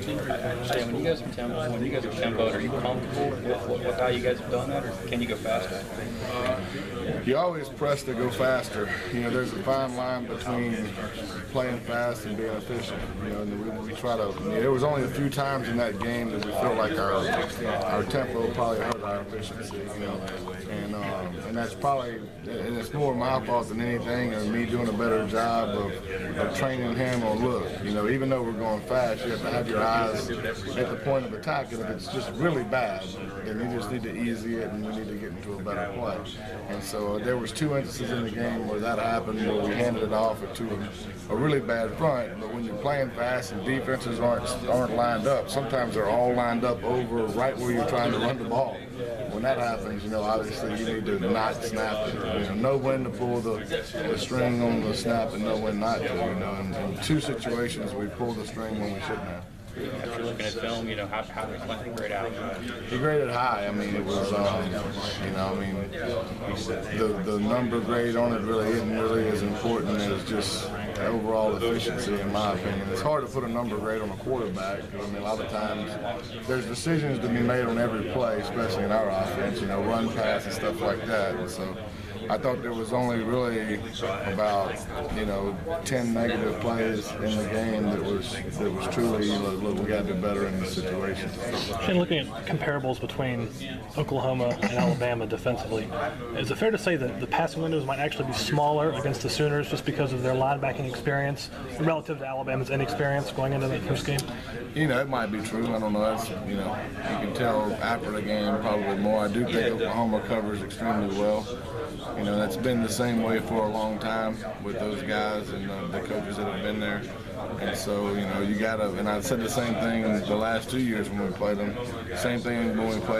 When you guys are tempoed, are you comfortable with how you guys have done that, or can you go faster? You always press to go faster. You know, there's a fine line between playing fast and being efficient. You know, and we try to. There was only a few times in that game that we felt like our tempo probably hurt our efficiency. You know, and that's probably, and it's more my fault than anything, or me doing a better job of training him on look. You know, even though we're going fast, you have to have your eyes at the point of attack, and if it's just really bad, then you just need to easy it, and we need to get into a better play. And so there was 2 instances in the game where that happened, where we handed it off to a really bad front. But when you're playing fast and defenses aren't lined up, sometimes they're all lined up over right where you're trying to run the ball. When that happens, you know, obviously you need to not snap it. You know when to pull the string on the snap and know when not to. You know, in 2 situations we pulled the string when we shouldn't have. After looking at film, you know, how did Clinton grade out? He graded high. I mean, it was, you know, I mean, the number grade on it really isn't really as important as just overall efficiency, in my opinion. It's hard to put a number grade on a quarterback, because I mean, a lot of times there's decisions to be made on every play, especially in our offense, you know, run, pass, and stuff like that. And so I thought there was only really about, you know, 10 negative plays in the game that was truly, look, we got to do better in this situation. Shane, looking at comparables between Oklahoma and Alabama defensively, is it fair to say that the passing windows might actually be smaller against the Sooners just because of their linebacking experience relative to Alabama's inexperience going into that first game? You know, it might be true. I don't know. That's, you know, you can tell after the game probably more. I do think Oklahoma covers extremely well. You know, that's been the same way for a long time with those guys and the coaches that have been there. And so, you know, you got to, and I said the same thing in the last 2 years when we played them, same thing when we played